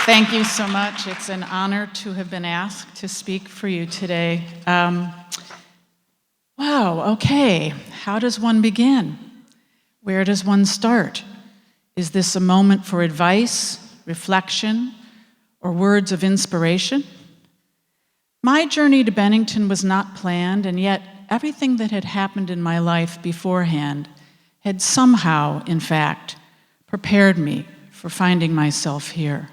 Thank you so much. It's an honor to have been asked to speak for you today. Wow, okay. How does one begin? Where does one start? Is this a moment for advice, reflection, or words of inspiration? My journey to Bennington was not planned, and yet everything that had happened in my life beforehand had somehow, in fact, prepared me for finding myself here.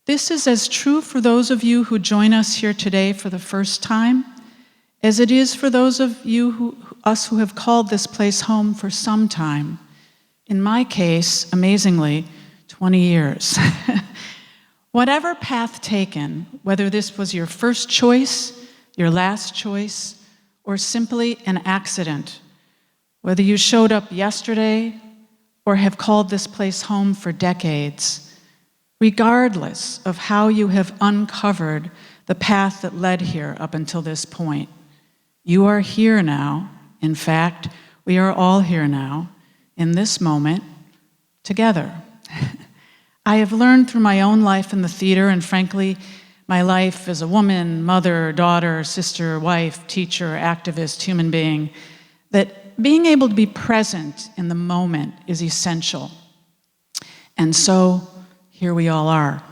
This is as true for those of you who join us here today for the first time as it is for those of you who have called this place home for some time. In my case, amazingly, 20 years. Whatever path taken, whether this was your first choice, your last choice, or simply an accident, whether you showed up yesterday or have called this place home for decades, regardless of how you have uncovered the path that led here up until this point, you are here now. In fact, we are all here now, in this moment, together. I have learned through my own life in the theater, and frankly, my life as a woman, mother, daughter, sister, wife, teacher, activist, human being, that being able to be present in the moment is essential. And so, here we all are.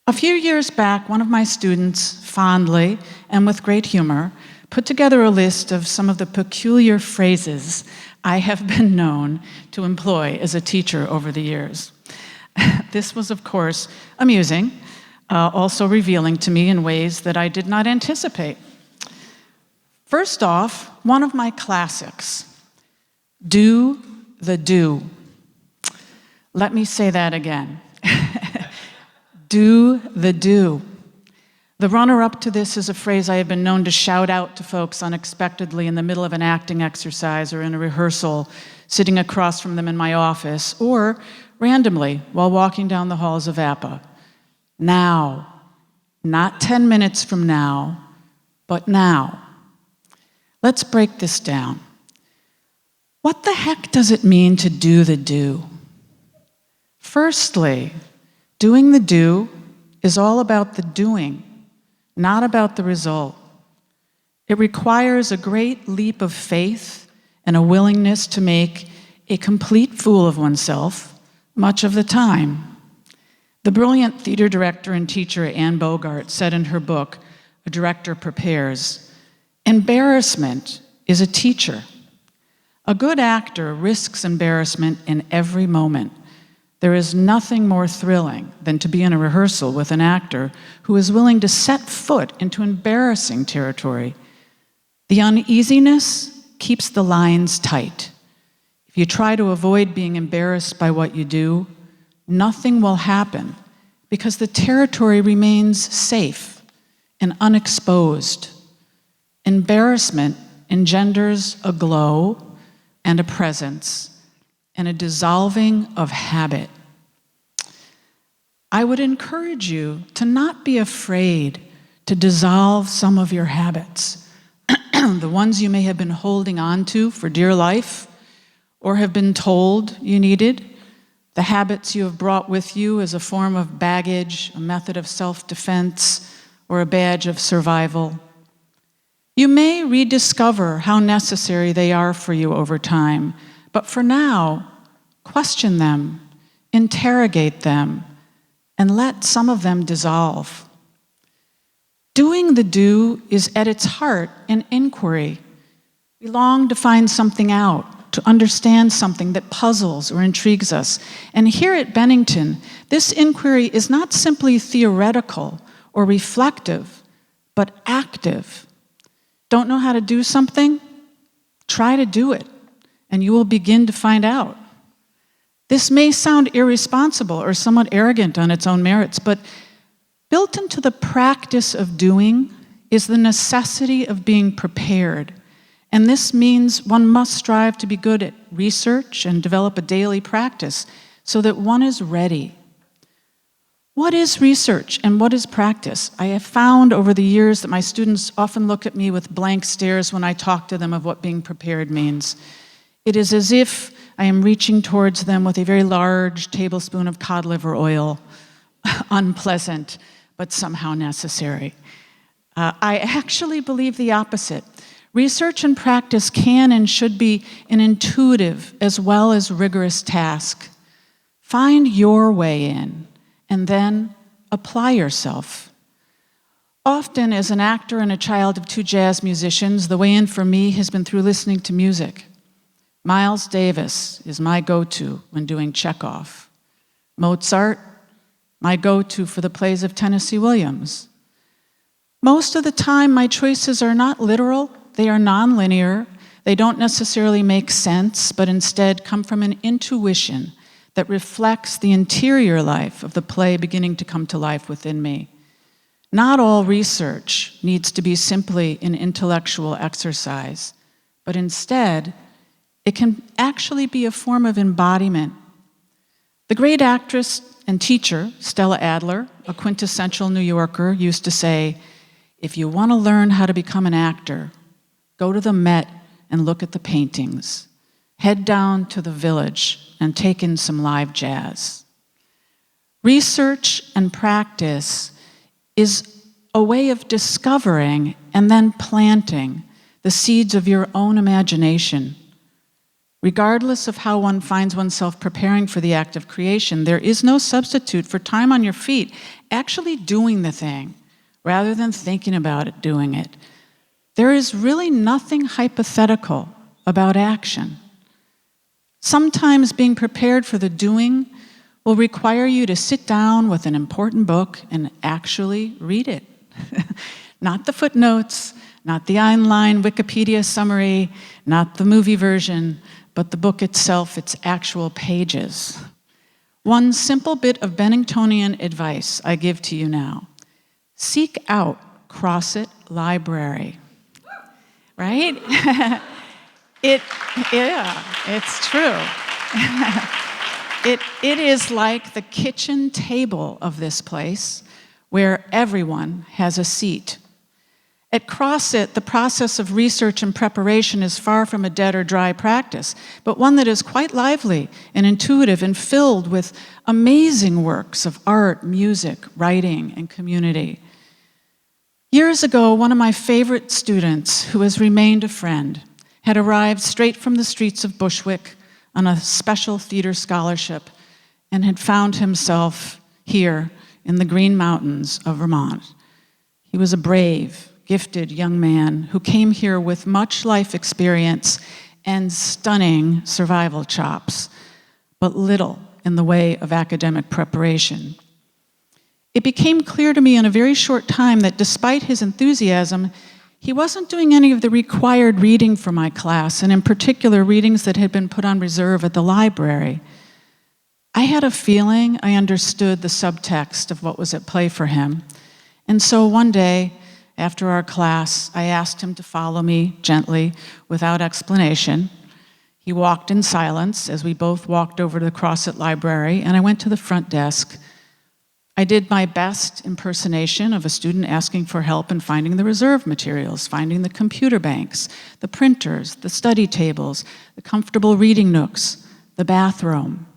A few years back, one of my students, fondly and with great humor, put together a list of some of the peculiar phrases I have been known to employ as a teacher over the years. This was, of course, amusing, also revealing to me in ways that I did not anticipate. First off, one of my classics, do the do. Let me say that again. Do the do. The runner-up to this is a phrase I have been known to shout out to folks unexpectedly in the middle of an acting exercise or in a rehearsal, sitting across from them in my office, or randomly while walking down the halls of APA. Now, not 10 minutes from now, but now. Let's break this down. What the heck does it mean to do the do? Firstly, doing the do is all about the doing, not about the result. It requires a great leap of faith and a willingness to make a complete fool of oneself much of the time. The brilliant theater director and teacher Anne Bogart said in her book, A Director Prepares, "Embarrassment is a teacher." A good actor risks embarrassment in every moment. There is nothing more thrilling than to be in a rehearsal with an actor who is willing to set foot into embarrassing territory. The uneasiness keeps the lines tight. If you try to avoid being embarrassed by what you do, nothing will happen because the territory remains safe and unexposed. Embarrassment engenders a glow and a presence and a dissolving of habit. I would encourage you to not be afraid to dissolve some of your habits, the ones you may have been holding on to for dear life or have been told you needed, the habits you have brought with you as a form of baggage, a method of self-defense, or a badge of survival. You may rediscover how necessary they are for you over time, but for now, question them, interrogate them, and let some of them dissolve. Doing the do is at its heart an inquiry. We long to find something out, to understand something that puzzles or intrigues us. And here at Bennington, this inquiry is not simply theoretical or reflective, but active. Don't know how to do something? Try to do it, and you will begin to find out. This may sound irresponsible or somewhat arrogant on its own merits, but built into the practice of doing is the necessity of being prepared. And this means one must strive to be good at research and develop a daily practice so that one is ready. What is research and what is practice? I have found over the years that my students often look at me with blank stares when I talk to them of what being prepared means. It is as if I am reaching towards them with a very large tablespoon of cod liver oil, unpleasant, but somehow necessary. I actually believe the opposite. Research and practice can and should be an intuitive as well as rigorous task. Find your way in, and then apply yourself. Often, as an actor and a child of two jazz musicians, the way in for me has been through listening to music. Miles Davis is my go-to when doing Chekhov. Mozart, my go-to for the plays of Tennessee Williams. Most of the time, my choices are not literal, they are nonlinear. They don't necessarily make sense, but instead come from an intuition that reflects the interior life of the play beginning to come to life within me. Not all research needs to be simply an intellectual exercise, but instead, it can actually be a form of embodiment. The great actress and teacher, Stella Adler, a quintessential New Yorker, used to say, "If you want to learn how to become an actor, go to the Met and look at the paintings. Head down to the Village and take in some live jazz." Research and practice is a way of discovering and then planting the seeds of your own imagination. Regardless of how one finds oneself preparing for the act of creation, there is no substitute for time on your feet, actually doing the thing, rather than thinking about it, doing it. There is really nothing hypothetical about action. Sometimes being prepared for the doing will require you to sit down with an important book and actually read it. Not the footnotes, not the online Wikipedia summary, not the movie version, but the book itself, its actual pages. One simple bit of Benningtonian advice I give to you now. Seek out Crosset Library. Right? It's true. It is like the kitchen table of this place where everyone has a seat. At Crosset, the process of research and preparation is far from a dead or dry practice, but one that is quite lively and intuitive and filled with amazing works of art, music, writing, and community. Years ago, one of my favorite students, who has remained a friend, had arrived straight from the streets of Bushwick on a special theater scholarship and had found himself here in the Green Mountains of Vermont. He was a brave, gifted young man who came here with much life experience and stunning survival chops, but little in the way of academic preparation. It became clear to me in a very short time that despite his enthusiasm, he wasn't doing any of the required reading for my class, and in particular, readings that had been put on reserve at the library. I had a feeling I understood the subtext of what was at play for him, and so one day, after our class, I asked him to follow me gently, without explanation. He walked in silence as we both walked over to the Crosset Library, and I went to the front desk. I did my best impersonation of a student asking for help in finding the reserve materials, finding the computer banks, the printers, the study tables, the comfortable reading nooks, the bathroom.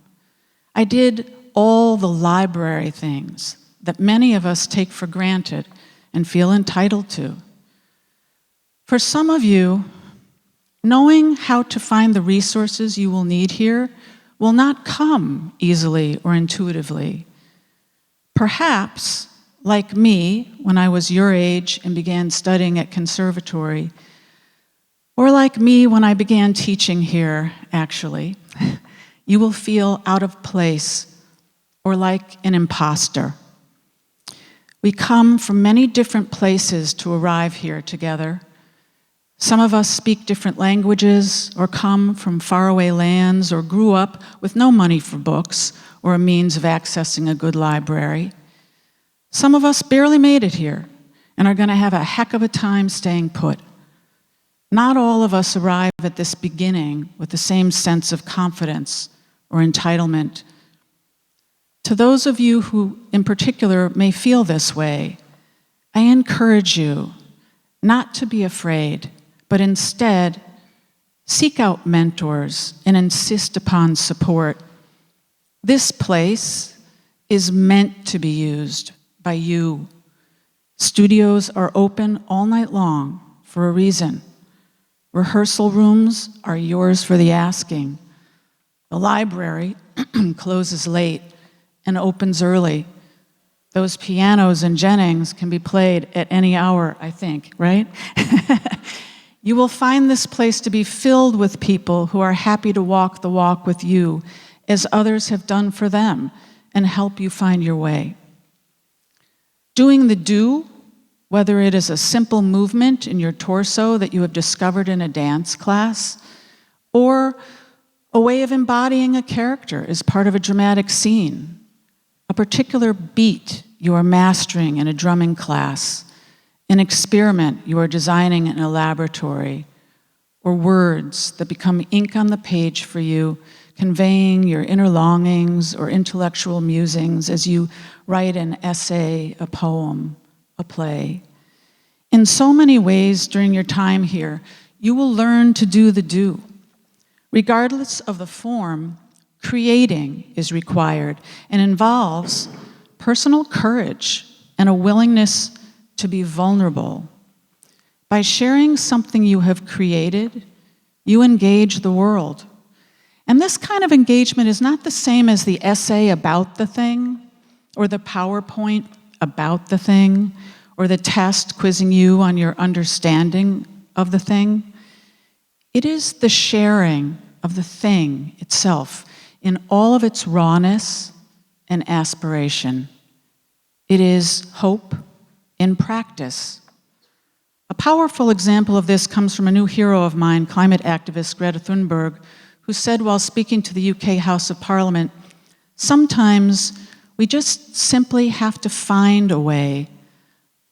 I did all the library things that many of us take for granted and feel entitled to. For some of you, knowing how to find the resources you will need here will not come easily or intuitively. Perhaps, like me, when I was your age and began studying at conservatory, or like me when I began teaching here, actually, you will feel out of place or like an imposter. We come from many different places to arrive here together. Some of us speak different languages or come from faraway lands or grew up with no money for books or a means of accessing a good library. Some of us barely made it here and are going to have a heck of a time staying put. Not all of us arrive at this beginning with the same sense of confidence or entitlement. To those of you who, in particular, may feel this way, I encourage you not to be afraid, but instead seek out mentors and insist upon support. This place is meant to be used by you. Studios are open all night long for a reason. Rehearsal rooms are yours for the asking. The library closes late and opens early. Those pianos in Jennings can be played at any hour, I think, right? You will find this place to be filled with people who are happy to walk the walk with you, as others have done for them, and help you find your way. Doing the do, whether it is a simple movement in your torso that you have discovered in a dance class, or a way of embodying a character as part of a dramatic scene, a particular beat you are mastering in a drumming class, an experiment you are designing in a laboratory, or words that become ink on the page for you, conveying your inner longings or intellectual musings as you write an essay, a poem, a play. In so many ways during your time here, you will learn to do the do. Regardless of the form, creating is required and involves personal courage and a willingness to be vulnerable. By sharing something you have created, you engage the world. And this kind of engagement is not the same as the essay about the thing, or the PowerPoint about the thing, or the test quizzing you on your understanding of the thing. It is the sharing of the thing itself in all of its rawness and aspiration. It is hope in practice. A powerful example of this comes from a new hero of mine, climate activist Greta Thunberg, who said while speaking to the UK House of Parliament, "Sometimes we just simply have to find a way.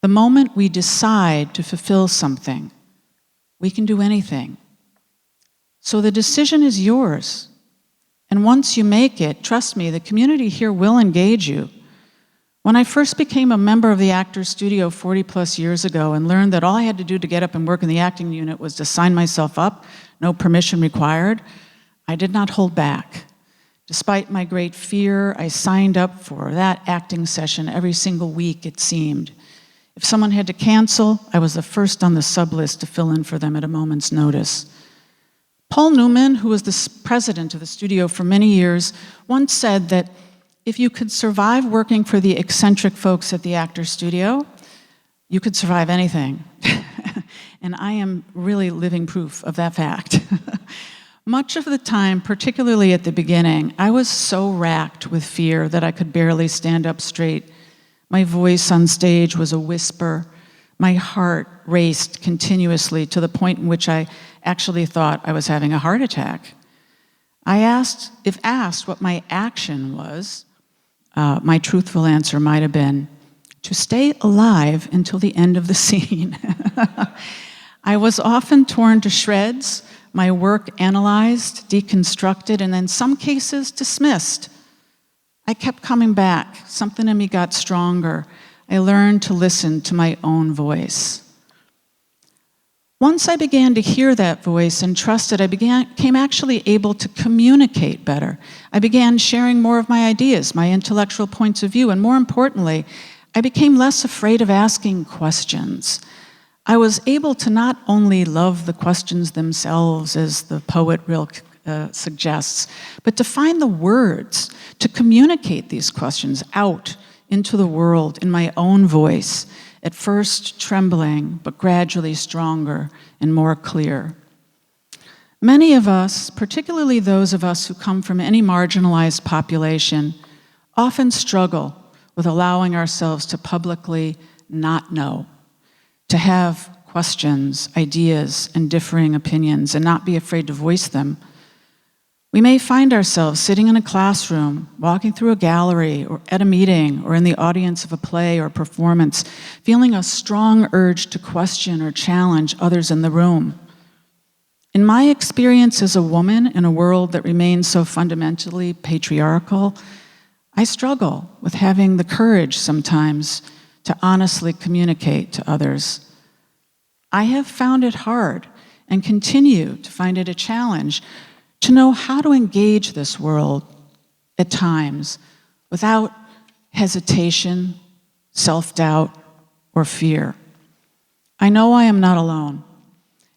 The moment we decide to fulfill something, we can do anything. So the decision is yours. And once you make it, trust me, the community here will engage you." When I first became a member of the Actors Studio 40 plus years ago and learned that all I had to do to get up and work in the acting unit was to sign myself up, no permission required, I did not hold back. Despite my great fear, I signed up for that acting session every single week, it seemed. If someone had to cancel, I was the first on the sub-list to fill in for them at a moment's notice. Paul Newman, who was the president of the studio for many years, once said that if you could survive working for the eccentric folks at the Actors Studio, you could survive anything. And I am really living proof of that fact. Much of the time, particularly at the beginning, I was so racked with fear that I could barely stand up straight. My voice on stage was a whisper. My heart raced continuously to the point in which I actually thought I was having a heart attack. If asked what my action was, my truthful answer might have been to stay alive until the end of the scene. I was often torn to shreds, my work analyzed, deconstructed, and in some cases dismissed. I kept coming back. Something in me got stronger. I learned to listen to my own voice. Once I began to hear that voice and trust it, I became actually able to communicate better. I began sharing more of my ideas, my intellectual points of view, and more importantly, I became less afraid of asking questions. I was able to not only love the questions themselves, as the poet Rilke suggests, but to find the words to communicate these questions out into the world in my own voice, at first trembling, but gradually stronger and more clear. Many of us, particularly those of us who come from any marginalized population, often struggle with allowing ourselves to publicly not know, to have questions, ideas, and differing opinions, and not be afraid to voice them. We may find ourselves sitting in a classroom, walking through a gallery, or at a meeting, or in the audience of a play or performance, feeling a strong urge to question or challenge others in the room. In my experience as a woman in a world that remains so fundamentally patriarchal, I struggle with having the courage sometimes to honestly communicate to others. I have found it hard and continue to find it a challenge to know how to engage this world at times without hesitation, self-doubt, or fear. I know I am not alone.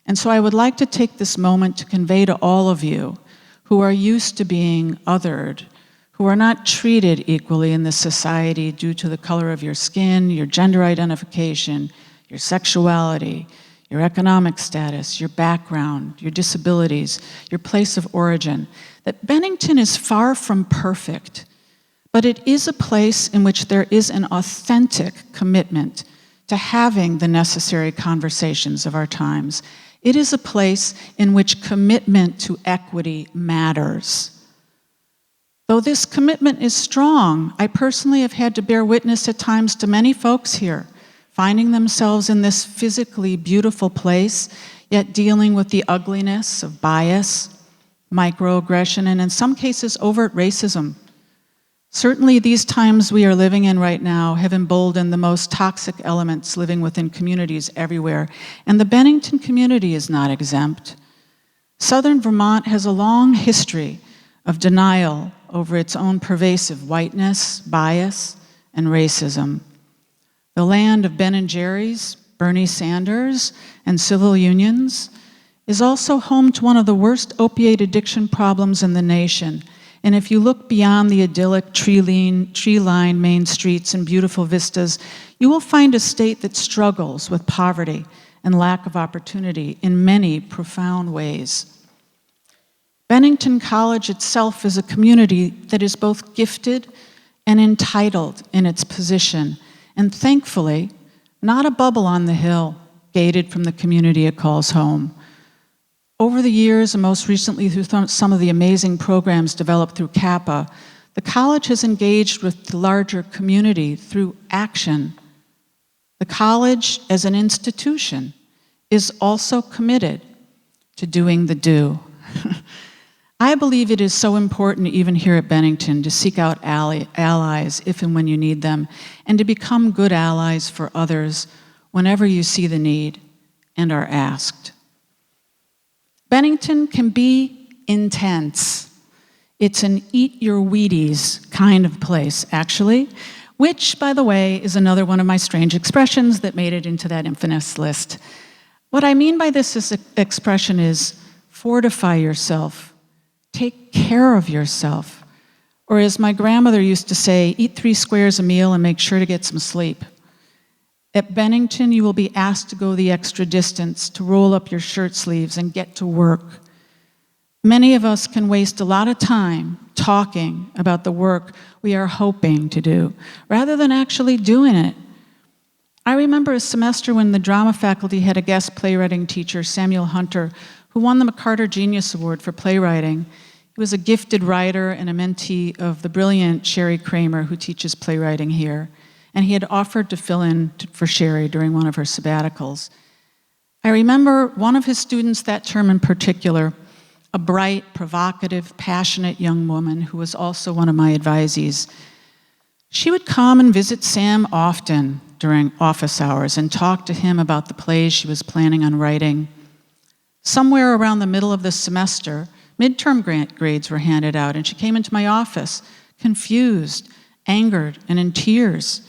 And so I would like to take this moment to convey to all of you who are used to being othered, who are not treated equally in this society due to the color of your skin, your gender identification, your sexuality, your economic status, your background, your disabilities, your place of origin, that Bennington is far from perfect, but it is a place in which there is an authentic commitment to having the necessary conversations of our times. It is a place in which commitment to equity matters. Though this commitment is strong, I personally have had to bear witness at times to many folks here finding themselves in this physically beautiful place, yet dealing with the ugliness of bias, microaggression, and in some cases, overt racism. Certainly, these times we are living in right now have emboldened the most toxic elements living within communities everywhere, and the Bennington community is not exempt. Southern Vermont has a long history of denial over its own pervasive whiteness, bias, and racism. The land of Ben and Jerry's, Bernie Sanders, and civil unions is also home to one of the worst opiate addiction problems in the nation. And if you look beyond the idyllic tree-lined main streets and beautiful vistas, you will find a state that struggles with poverty and lack of opportunity in many profound ways. Bennington College itself is a community that is both gifted and entitled in its position, and thankfully, not a bubble on the hill, gated from the community it calls home. Over the years, and most recently through some of the amazing programs developed through CAPA, the college has engaged with the larger community through action. The college, as an institution, is also committed to doing the do. I believe it is so important, even here at Bennington, to seek out allies if and when you need them, and to become good allies for others whenever you see the need and are asked. Bennington can be intense. It's an eat your Wheaties kind of place, actually, which, by the way, is another one of my strange expressions that made it into that infamous list. What I mean by this expression is fortify yourself. Take care of yourself. Or as my grandmother used to say, eat 3 squares a meal and make sure to get some sleep. At Bennington, you will be asked to go the extra distance, to roll up your shirt sleeves and get to work. Many of us can waste a lot of time talking about the work we are hoping to do, rather than actually doing it. I remember a semester when the drama faculty had a guest playwriting teacher, Samuel Hunter, who won the MacArthur Genius Award for playwriting. He was a gifted writer and a mentee of the brilliant Sherry Kramer, who teaches playwriting here. And he had offered to fill in for Sherry during one of her sabbaticals. I remember one of his students that term in particular, a bright, provocative, passionate young woman who was also one of my advisees. She would come and visit Sam often during office hours and talk to him about the plays she was planning on writing. Somewhere around the middle of the semester, midterm grades were handed out, and she came into my office, confused, angered, and in tears.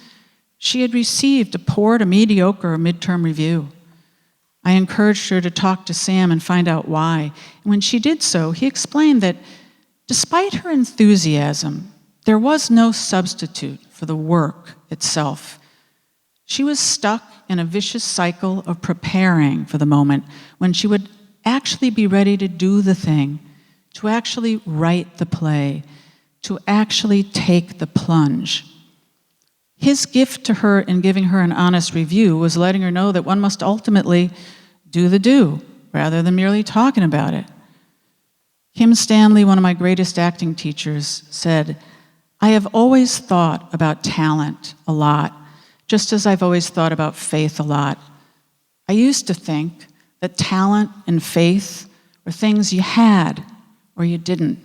She had received a poor to mediocre midterm review. I encouraged her to talk to Sam and find out why. And when she did so, he explained that despite her enthusiasm, there was no substitute for the work itself. She was stuck in a vicious cycle of preparing for the moment when she would actually be ready to do the thing, to actually write the play, to actually take the plunge. His gift to her in giving her an honest review was letting her know that one must ultimately do the do, rather than merely talking about it. Kim Stanley, one of my greatest acting teachers, said, "I have always thought about talent a lot, just as I've always thought about faith a lot. I used to think that talent and faith were things you had or you didn't.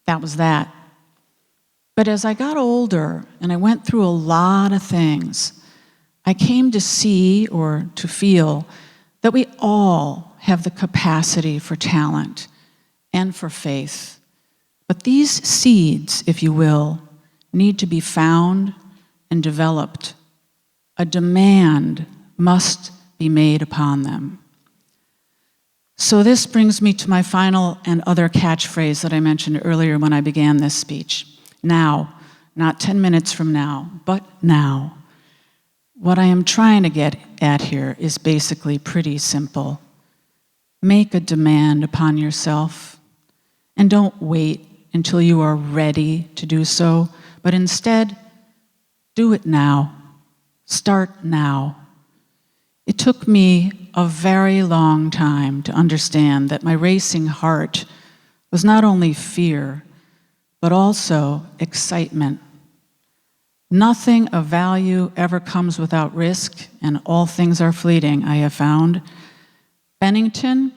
That was that. But as I got older and I went through a lot of things, I came to see or to feel that we all have the capacity for talent and for faith. But these seeds, if you will, need to be found and developed. A demand must be made upon them. So this brings me to my final and other catchphrase that I mentioned earlier when I began this speech. Now, not 10 minutes from now, but now. What I am trying to get at here is basically pretty simple. Make a demand upon yourself, and don't wait until you are ready to do so, but instead, do it now. Start now. It took me a very long time to understand that my racing heart was not only fear, but also excitement. Nothing of value ever comes without risk, and all things are fleeting, I have found. Bennington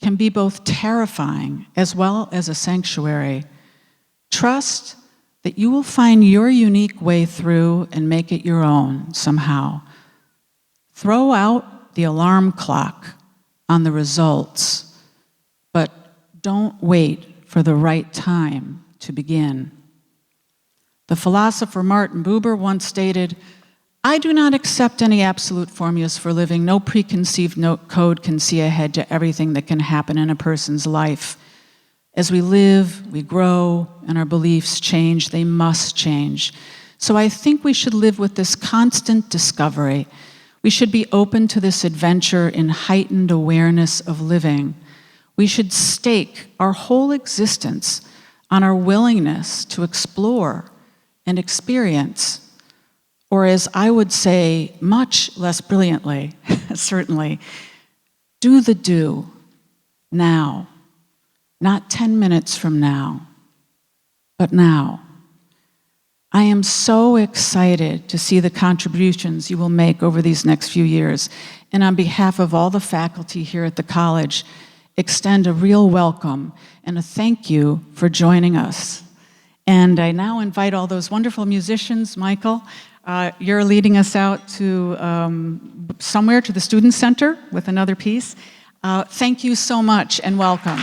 can be both terrifying as well as a sanctuary. Trust that you will find your unique way through and make it your own somehow. Throw out the alarm clock on the results, but don't wait for the right time to begin. The philosopher Martin Buber once stated, "I do not accept any absolute formulas for living. No preconceived code can see ahead to everything that can happen in a person's life. As we live, we grow, and our beliefs change. They must change. So I think we should live with this constant discovery. We should be open to this adventure in heightened awareness of living. We should stake our whole existence on our willingness to explore and experience, or as I would say, much less brilliantly, certainly, do the do now, not 10 minutes from now, but now." I am so excited to see the contributions you will make over these next few years, and on behalf of all the faculty here at the college, extend a real welcome and a thank you for joining us. And I now invite all those wonderful musicians. Michael, you're leading us out to somewhere to the Student Center with another piece. Thank you so much and welcome.